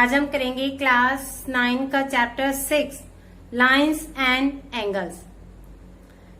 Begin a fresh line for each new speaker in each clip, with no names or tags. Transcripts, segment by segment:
आज हम करेंगे क्लास 9 का चैप्टर 6 लाइंस एंड एंगल्स।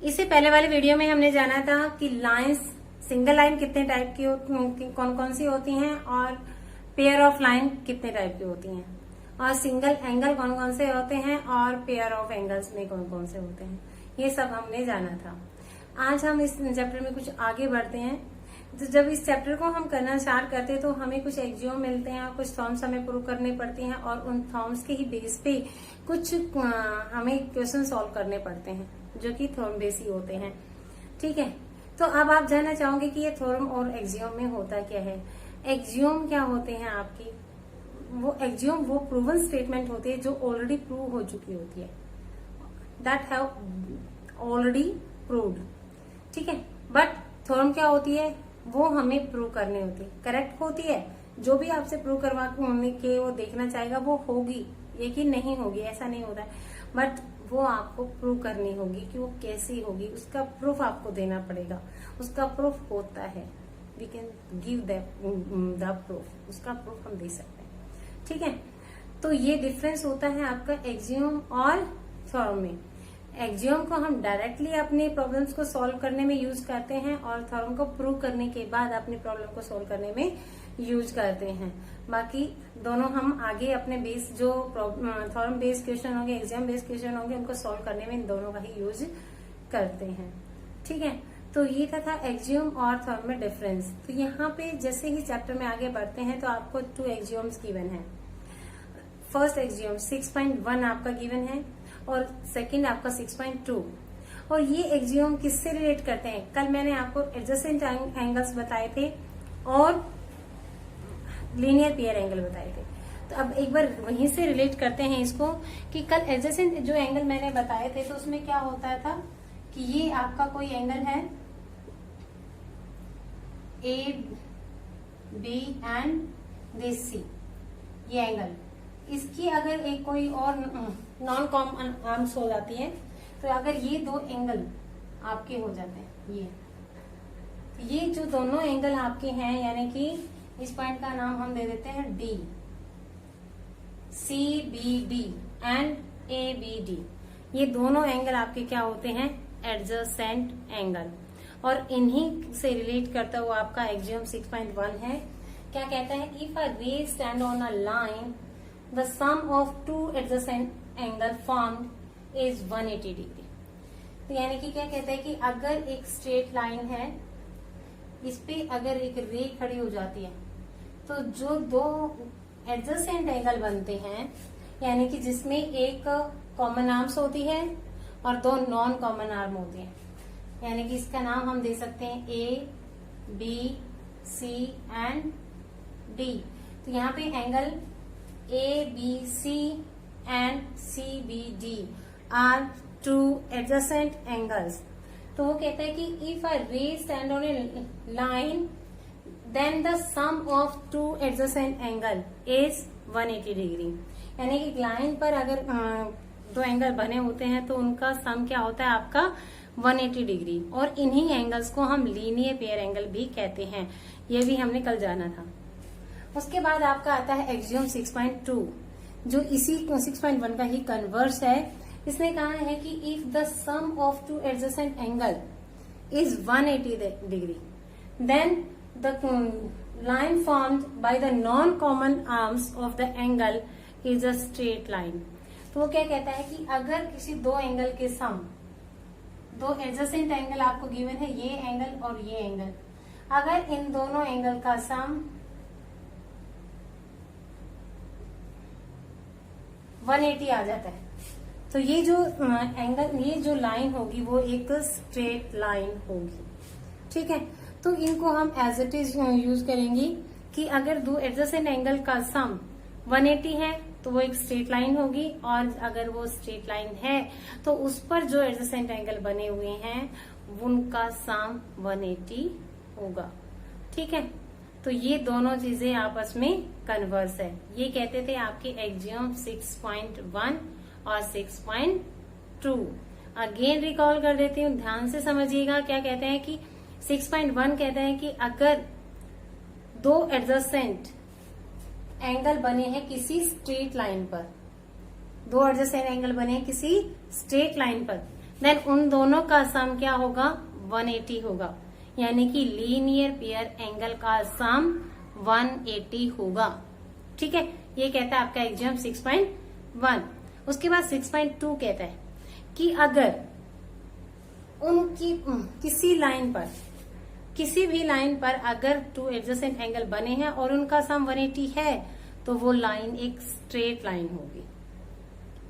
इससे पहले वाले वीडियो में हमने जाना था कि लाइंस, सिंगल लाइन कितने टाइप की कौन कौन सी होती हैं और पेयर ऑफ लाइन कितने टाइप की होती हैं और सिंगल एंगल कौन कौन से होते हैं और पेयर ऑफ एंगल्स में कौन कौन से होते हैं, ये सब हमने जाना था। आज हम इस चैप्टर में कुछ आगे बढ़ते हैं। तो जब इस चैप्टर को हम करना स्टार्ट करते हैं तो हमें कुछ एक्सियोम मिलते हैं, कुछ थॉर्म्स हमें प्रूव करने पड़ती हैं और उन थॉर्म्स के ही बेस पे कुछ हमें क्वेश्चन सॉल्व करने पड़ते हैं जो कि थॉर्म बेस ही होते हैं। ठीक है, तो अब आप जानना चाहोगे कि ये थॉर्म और एक्सियोम में होता क्या है। एक्सियोम क्या होते हैं आपकी, वो एक्सियोम वो प्रूवन स्टेटमेंट होती है जो ऑलरेडी प्रूव हो चुकी होती है, दैट हैव ऑलरेडी प्रूव्ड। ठीक है, बट थॉर्म क्या होती है, वो हमें प्रूव करनी होती है, करेक्ट होती है। जो भी आपसे प्रूव करवा के वो देखना चाहेगा वो होगी, ये कि नहीं होगी ऐसा नहीं होता है, बट वो आपको प्रूव करनी होगी कि वो कैसी होगी, उसका प्रूफ आपको देना पड़ेगा। उसका प्रूफ होता है, we can give the proof, उसका प्रूफ हम दे सकते हैं। ठीक है, तो ये डिफरेंस होता है आपका एक्सियोम और थॉर्म में। एक्सियोम को हम डायरेक्टली अपने प्रॉब्लम्स को सॉल्व करने में यूज करते हैं और थॉर्म को प्रूव करने के बाद अपने प्रॉब्लम को सॉल्व करने में यूज करते हैं। बाकी दोनों हम आगे अपने बेस जो थॉर्म बेस्ड क्वेश्चन होंगे, एग्जाम बेस्ड क्वेश्चन होंगे, उनको सॉल्व करने में इन दोनों का ही यूज करते हैं। ठीक है, तो ये था एक्सियोम और थॉर्म में डिफरेंस। तो यहाँ पे जैसे ही चैप्टर में आगे बढ़ते हैं तो आपको 2 एक्सियोम्स गिवन है। फर्स्ट एक्सियोम 6.1 आपका गिवन है और सेकंड आपका 6.2। और ये एक्सियोम किससे रिलेट करते हैं, कल मैंने आपको एडजेसेंट एंगल्स बताए थे और लीनियर पेयर एंगल बताए थे। तो अब एक बार वहीं से रिलेट करते हैं इसको कि कल एडजेसेंट जो एंगल मैंने बताए थे तो उसमें क्या होता था कि ये आपका कोई एंगल है ए बी एंड दिस सी, ये एंगल, इसकी अगर एक कोई और नॉन कॉमन आर्म्स हो जाती है तो अगर ये 2 एंगल आपके हो जाते हैं, ये जो दोनों एंगल आपके हैं, यानी कि इस पॉइंट का नाम हम दे देते हैं D, C B D and A B D, ये दोनों एंगल आपके क्या होते हैं, एडजेसेंट एंगल। और इन्हीं से रिलेट करता हुआ आपका एक्सियोम 6.1 है। क्या कहता है, इफ अ रे stand on a line the sum of 2 adjacent angle formed is 180 degree. तो यानी कि क्या कहता है कि अगर एक स्ट्रेट लाइन है, इस पे अगर एक रे खड़ी हो जाती है तो जो 2 एडजेसेंट एंगल बनते हैं, यानी कि जिसमें एक कॉमन आर्म्स होती है और 2 नॉन कॉमन आर्म होती है, यानी कि इसका नाम हम दे सकते हैं A B C and D. तो यहाँ पे angle ABC and CBD are 2 adjacent angles। तो वो कहता है कि if a ray stand on a line then the sum of 2 adjacent angle is 180 degree. यानी कि लाइन पर अगर 2 एंगल बने होते हैं तो उनका सम क्या होता है आपका 180 डिग्री। और इन्हीं एंगल्स को हम लीनियर पेयर एंगल भी कहते हैं, ये भी हमने कल जाना था। उसके बाद आपका आता है एक्सियोम 6.2 जो इसी 6.1 का ही कन्वर्स है। इसने कहा है कि if the sum of 2 adjacent angle is 180 degree then the line formed by the non common arms of the angle is a straight line. तो वो क्या कहता है कि अगर किसी 2 एंगल के सम, 2 एडजेसेंट एंगल आपको गिवन है, ये एंगल और ये एंगल, अगर इन दोनों एंगल का सम 180 आ जाता है तो ये जो एंगल, ये जो लाइन होगी वो एक स्ट्रेट लाइन होगी। ठीक है, तो इनको हम एज इट इज यूज करेंगे कि अगर 2 एडजेसेंट एंगल का सम 180 है तो वो एक स्ट्रेट लाइन होगी, और अगर वो स्ट्रेट लाइन है तो उस पर जो एडजेसेंट एंगल बने हुए हैं उनका सम 180 होगा। ठीक है, तो ये दोनों चीजें आपस में कन्वर्स है। ये कहते थे आपके एक्सियोम 6.1 और 6.2। अगेन रिकॉल कर देती हूँ, ध्यान से समझिएगा। क्या कहते हैं कि 6.1 कहते हैं कि अगर 2 एडजेसेंट एंगल बने हैं किसी स्ट्रेट लाइन पर, दो एडजेसेंट एंगल बने हैं किसी स्ट्रेट लाइन पर, देन उन दोनों का सम क्या होगा, 180 होगा। यानी कि लीनियर पेयर एंगल का सम 180 होगा। ठीक है, ये कहता है आपका एग्जाम 6.1। उसके बाद 6.2 कहता है कि अगर उनकी किसी लाइन पर, किसी भी लाइन पर अगर टू एडजेसेंट एंगल बने हैं और उनका सम 180 है तो वो लाइन एक स्ट्रेट लाइन होगी।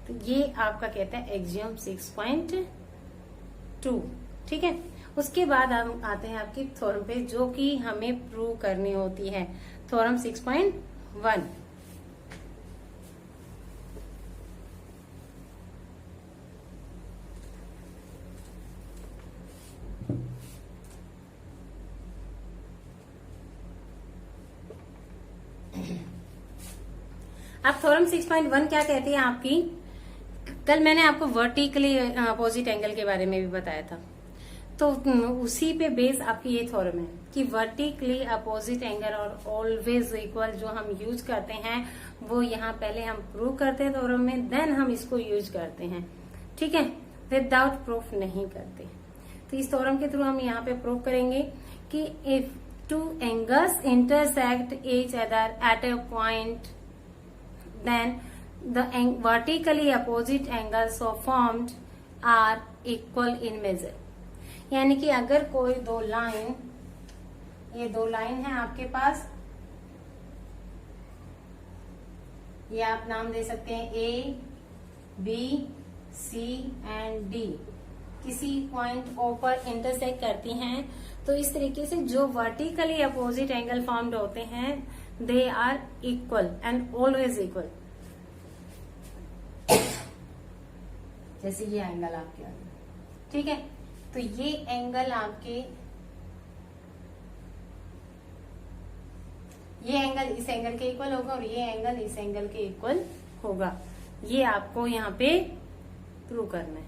तो ये आपका कहता है एग्जाम 6.2। ठीक है, उसके बाद हम आते हैं आपकी थ्योरम पे, जो कि हमें प्रूव करनी होती है। थ्योरम 6.1। अब थ्योरम 6.1 क्या कहती है आपकी, कल मैंने आपको वर्टिकली अपोजिट एंगल के बारे में भी बताया था, तो उसी पे बेस आपकी ये थ्योरम है कि वर्टिकली अपोजिट एंगल और ऑलवेज इक्वल जो हम यूज करते हैं वो यहाँ पहले हम प्रूव करते हैं थ्योरम में, देन हम इसको यूज करते हैं। ठीक है, विदाउट प्रूफ नहीं करते। तो इस थ्योरम के थ्रू हम यहाँ पे प्रूव करेंगे कि if two angles intersect each other at a point, then the vertically opposite angles so formed are equal in measure। यानी कि अगर कोई दो लाइन, ये दो लाइन है आपके पास, ये आप नाम दे सकते हैं A, B, C and D, किसी पॉइंट O पर इंटरसेक्ट करती हैं, तो इस तरीके से जो वर्टिकली अपोजिट एंगल फॉर्म्ड होते हैं they are equal and always equal. जैसे ये एंगल आपके आ गया, ठीक है, तो ये एंगल आपके, ये एंगल इस एंगल के इक्वल होगा और ये एंगल इस एंगल के इक्वल होगा। ये आपको यहाँ पे प्रूव करना है।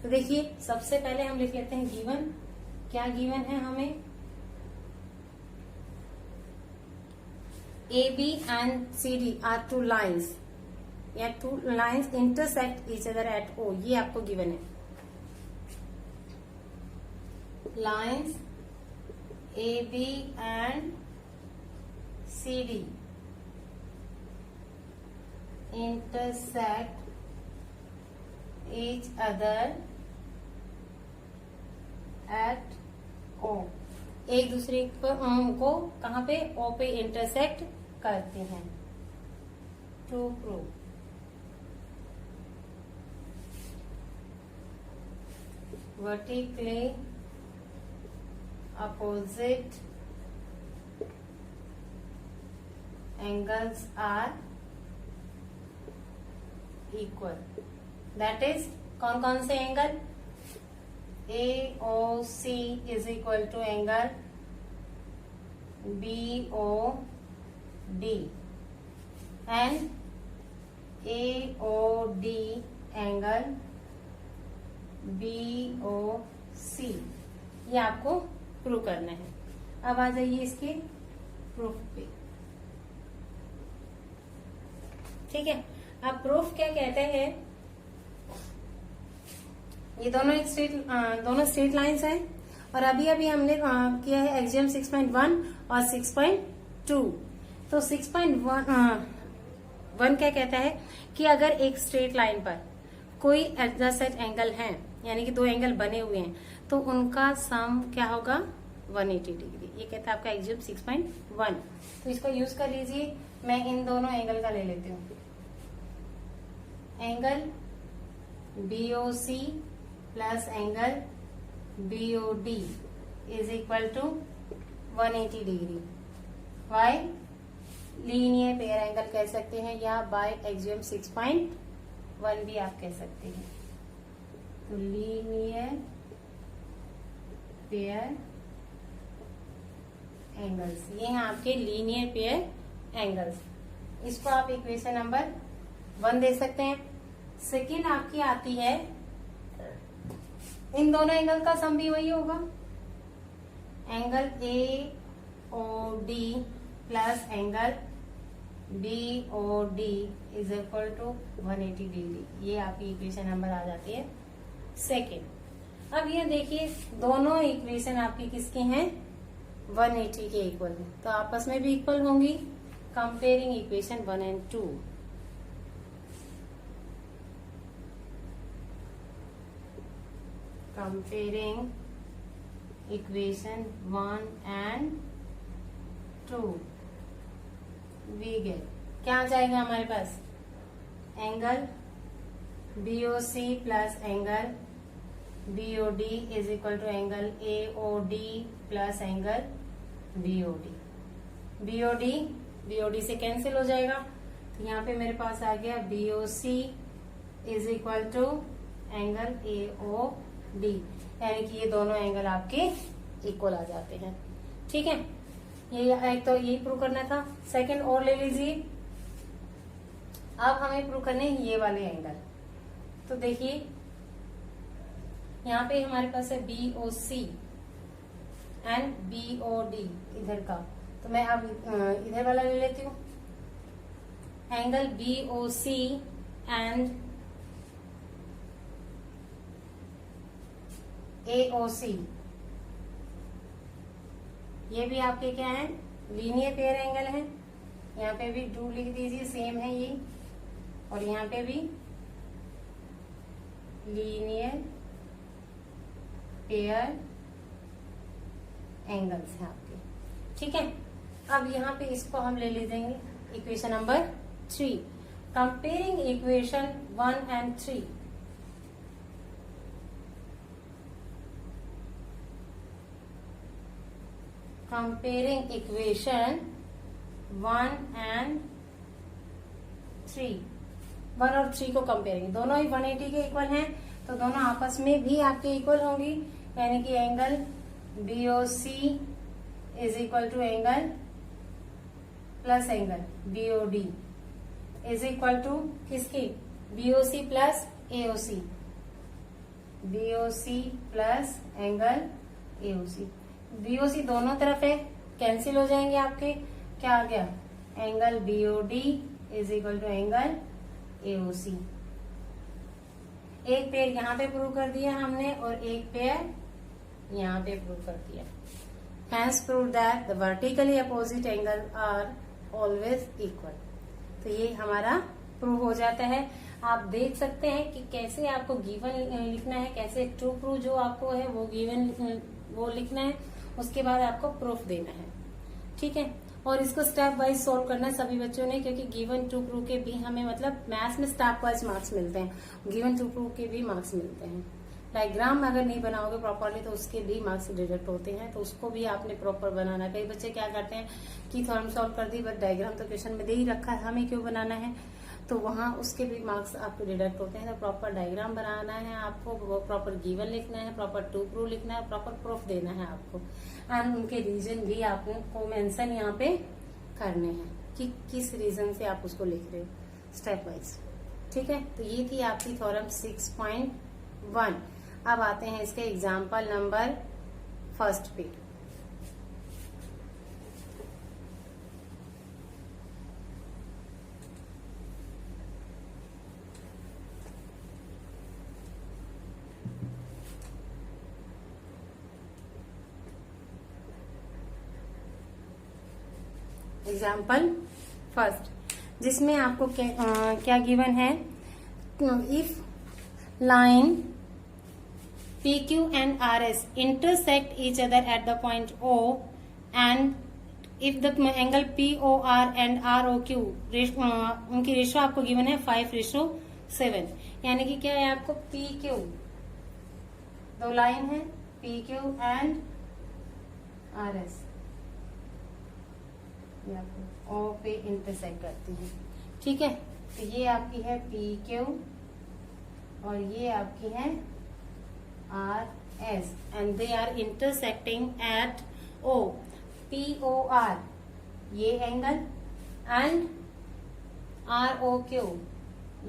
तो देखिए सबसे पहले हम लिख लेते हैं गिवन। क्या गिवन है हमें, AB and CD are two lines, या two lines intersect each other at O, ये आपको गिवन है। Lines AB and CD intersect each other at O, एक दूसरे को कहाँ पे, O पे इंटरसेक्ट करते हैं। To prove vertically opposite angles are equal, that is कौन कौन से angle, AOC is equal to angle BOD and AOD angle BOC, ये आपको प्रूव करना है। अब आ जाइए इसके प्रूफ पे। ठीक है, अब प्रूफ क्या कहते हैं, ये दोनों स्ट्रेट लाइंस हैं और अभी अभी हमने किया है एग्जाम 6.1 और 6.2। तो 6.1 क्या कहता है कि अगर एक स्ट्रेट लाइन पर कोई एडजेसेंट एंगल है, यानी कि दो एंगल बने हुए हैं, तो उनका सम क्या होगा, 180 डिग्री। ये कहता है आपका एग्जाम 6.1। तो इसको यूज कर लीजिए। मैं इन दोनों एंगल का ले लेती हूँ। Angle BOC plus angle BOD is equal to 180 degree. Why, linear pair angle कह सकते हैं या बाय एक्सियम 6.1 भी आप कह सकते हैं। तो लीनियर पेयर एंगल्स, ये हैं आपके लीनियर पेयर एंगल्स। इसको आप इक्वेशन नंबर 1 दे सकते हैं। सेकेंड आपकी आती है, इन दोनों एंगल का सम भी वही होगा, angle AOD plus angle BOD is equal to 180 degree. ये आपकी इक्वेशन नंबर आ जाती है सेकेंड। अब ये देखिए दोनों इक्वेशन आपकी किसकी हैं, 180 के इक्वल है, तो आपस में भी इक्वल होंगी। Comparing equation 1 and 2। Comparing equation 1 and 2 we get क्या आ जाएगा हमारे पास, angle BOC plus angle BOD is equal to angle AOD plus angle BOD से कैंसिल हो जाएगा, तो यहाँ पे मेरे पास आ गया BOC is equal to angle AOD, यानी कि ये दोनों एंगल आपके इक्वल आ जाते हैं। ठीक है, ये एक तो यही प्रूव करना था। सेकंड और ले लीजिए, अब हमें प्रूव करने हैं ये वाले एंगल। तो देखिए यहाँ पे हमारे पास है BOC एंड BOD इधर का, तो मैं अब इधर वाला ले लेती हूँ। एंगल BOC एंड AOC, ये भी आपके क्या है, लीनियर पेयर एंगल है। यहाँ पे भी 2 लिख दीजिए, सेम है ये, और यहाँ पे भी लीनियर पेयर एंगल्स हैं आपके। ठीक है, अब यहाँ पे इसको हम ले लेंगे equation number 3। Comparing equation 1 and 3। Comparing equation 1 and 3। 1 और 3 को कंपेयरिंग, दोनों ही 180 के इक्वल हैं, तो दोनों आपस में भी आपके इक्वल होंगी, यानी कि angle BOC is equal to angle plus angle BOD is equal to किसकी, BOC plus AOC, BOC plus angle AOC। BOC दोनों तरफ है, कैंसिल हो जाएंगे आपके, क्या आ गया, angle BOD is equal to angle AOC। एक पेयर यहाँ पे प्रूव कर दिया हमने और एक पेयर यहाँ पे प्रूव कर दिया। Hence prove that the vertically opposite angle are always equal. तो ये हमारा प्रूव हो जाता है। आप देख सकते हैं कि कैसे आपको गिवन लिखना है, कैसे टू प्रूव जो आपको है वो गिवन वो लिखना है, उसके बाद आपको प्रूफ देना है। ठीक है, और इसको स्टेप वाइज सोल्व करना है सभी बच्चों ने, क्योंकि गिवन टू प्रूव के भी हमें मतलब मैथ्स में स्टेप वाइज मार्क्स मिलते हैं, गिवन टू प्रूव के भी मार्क्स मिलते हैं। डायग्राम अगर नहीं बनाओगे प्रॉपरली तो उसके भी मार्क्स डिडक्ट होते हैं, तो उसको भी आपने प्रॉपर बनाना है। कई बच्चे क्या करते हैं कि थ्योरम सॉल्व कर दी, बट डायग्राम तो क्वेश्चन में दे ही रखा है, हमें क्यों बनाना है, तो वहां उसके भी मार्क्स आपको डिडक्ट होते हैं। तो प्रॉपर डायग्राम बनाना है आपको, प्रॉपर गिवन लिखना है, प्रॉपर टू प्रूव लिखना है, प्रॉपर प्रूफ देना है आपको, एंड उनके रीजन भी आपको मेंशन यहाँ पे करने हैं कि किस रीजन से आप उसको लिख रहे हो स्टेप वाइज। ठीक है, तो ये थी आपकी थ्योरम 6.1। अब आते हैं इसके एग्जाम्पल नंबर फर्स्ट पे। एग्जाम्पल फर्स्ट, जिसमें आपको क्या गिवन है, if line PQ and RS intersect each other at the point O, and if the angle POR and ROQ उनकी रेशो आपको गिवन है 5:7, यानी कि क्या है आपको PQ, दो लाइन है PQ and RS, ये आपको O पे इंटरसेक्ट करती है। ठीक है, तो ये आपकी है PQ और ये आपकी है RS, and they are intersecting at O, POR ये एंगल and ROQ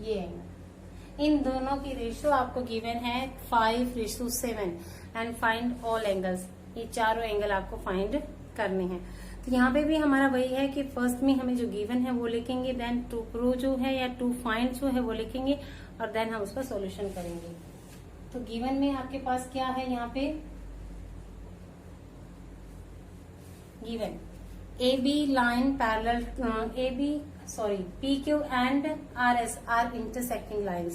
ये एंगल, इन दोनों की रेशो आपको गिवन है 5:7 एंड फाइंड ऑल एंगल्स, ये चारों एंगल आपको फाइंड करने हैं। तो यहाँ पे भी हमारा वही है कि फर्स्ट में हमें जो गिवन है वो लिखेंगे, देन टू प्रूव जो है या टू फाइंड जो है वो लिखेंगे और देन हम उसका सॉल्यूशन करेंगे। तो गिवन में आपके पास क्या है, यहाँ पे given AB line parallel PQ and RS are intersecting lines।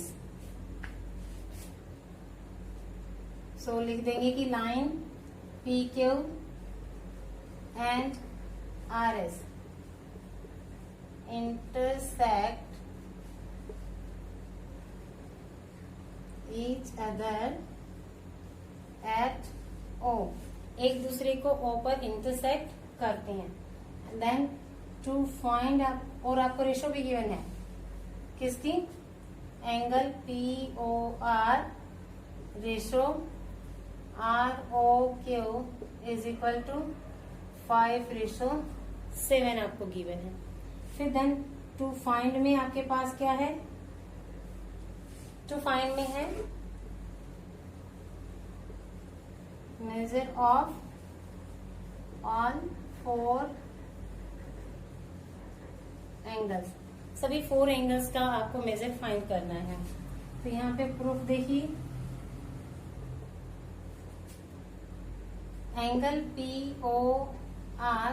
सो लिख देंगे कि line PQ and RS intersect each other at O, एक दूसरे को O पर इंटरसेक्ट करते हैं। देन टू फाइंड, और आपको रेशो भी गिवन है किसकी, angle POR ratio ROQ is equal to 5:7 आपको गिवन है। फिर देन टू फाइंड में आपके पास क्या है, टू फाइंड में है मेजर ऑफ ऑल 4 एंगल्स, सभी 4 एंगल्स का आपको मेजर फाइंड करना है। तो यहाँ पे प्रूफ देखिए, angle POR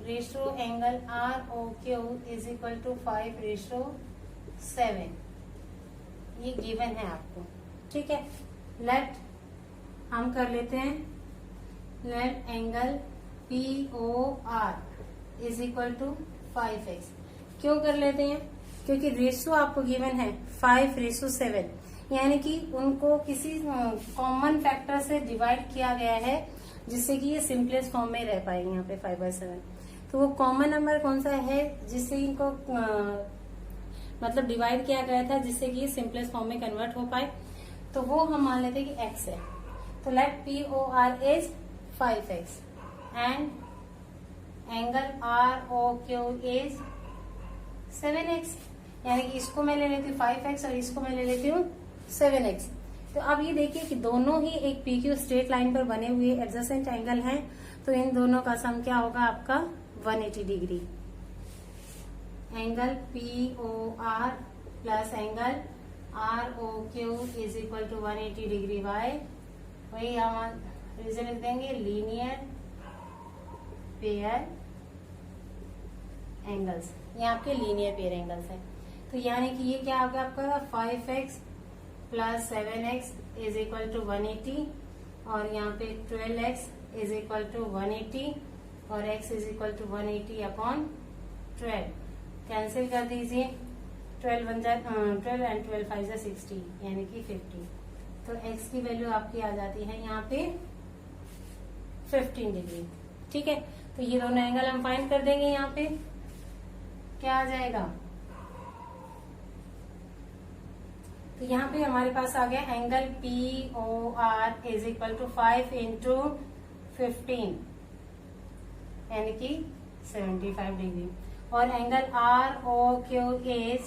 ratio angle ROQ is equal to 5:7, ये गिवन है आपको, ठीक है। लेट हम कर लेते हैं, let angle POR is equal to 5x। क्यों कर लेते हैं, क्योंकि रेशो आपको गिवन है 5:7, यानी कि उनको किसी कॉमन फैक्टर से डिवाइड किया गया है जिससे कि ये सिंपलेस्ट फॉर्म में रह पाएंगे यहाँ पे 5/7। तो वो कॉमन नंबर कौन सा है जिससे इनको मतलब डिवाइड किया गया था जिससे कि ये सिंपलेस्ट फॉर्म में कन्वर्ट हो पाए, तो वो हम मान लेते हैं कि x है। तो let POR is 5x and angle ROQ is 7x, यानी कि इसको मैं ले लेती हूँ 5x और इसको मैं ले लेती हूँ 7x। तो अब ये देखिए कि दोनों ही एक PQ स्ट्रेट लाइन पर बने हुए एडजेसेंट एंगल हैं, तो इन दोनों का सम क्या होगा आपका 180 degree. Angle POR plus angle ROQ is equal to 180 degree by, वही हम रीजन लिख देंगे, लीनियर पेयर एंगल्स, ये आपके लीनियर पेयर एंगल्स हैं। तो यानी कि ये क्या होगा आपका 5x plus 7x is equal to 180 और यहाँ पे 12x इज इक्वल टू 180 और x is equal to 180 upon 12। Cancel कर दीजिए, 12 बन जाए 12 एंड 12 5 जा 60 यानी कि 50। तो x की वैल्यू आपकी आ जाती है यहाँ पे 15 डिग्री, ठीक है। तो ये दोनों एंगल हम फाइंड कर देंगे, यहाँ पे क्या आ जाएगा, तो यहाँ पे हमारे पास आ गया angle POR is equal to 5 into 15 यानी कि 75 डिग्री और एंगल ROQ इज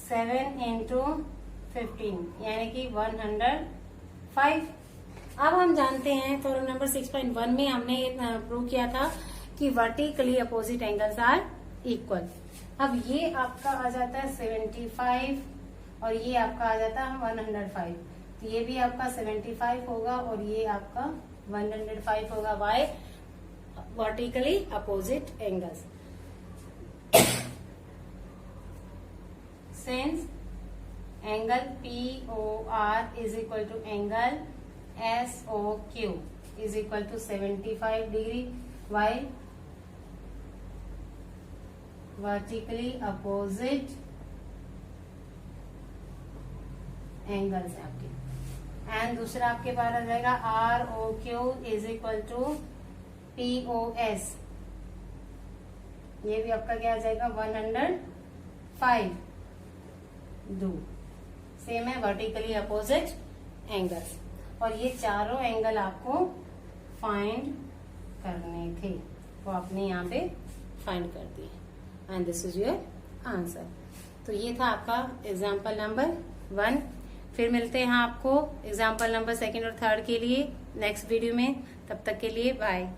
7 इंटू 15 यानी कि 105। अब हम जानते हैं थ्योरम नंबर 6.1 में हमने प्रूव किया था कि vertically opposite angles are equal. अब ये आपका आ जाता है 75 और ये आपका आ जाता है 105, तो ये भी आपका 75 होगा और ये आपका 105 होगा by vertically opposite angles. Since angle POR is equal to angle SOQ is equal to 75 degree while vertically opposite angles है आपके। एंड दूसरा आपके पास आ जाएगा ROQ is equal to POS, ये भी आपका क्या आ जाएगा 105। दो सेम है वर्टिकली अपोजिट एंगल्स और ये चारों एंगल आपको फाइंड करने थे, वो आपने यहाँ पे फाइंड कर दिए and this is your answer. तो ये था आपका एग्जाम्पल नंबर 1। फिर मिलते हैं आपको एग्जाम्पल नंबर 2 और 3 के लिए नेक्स्ट वीडियो में। तब तक के लिए बाय।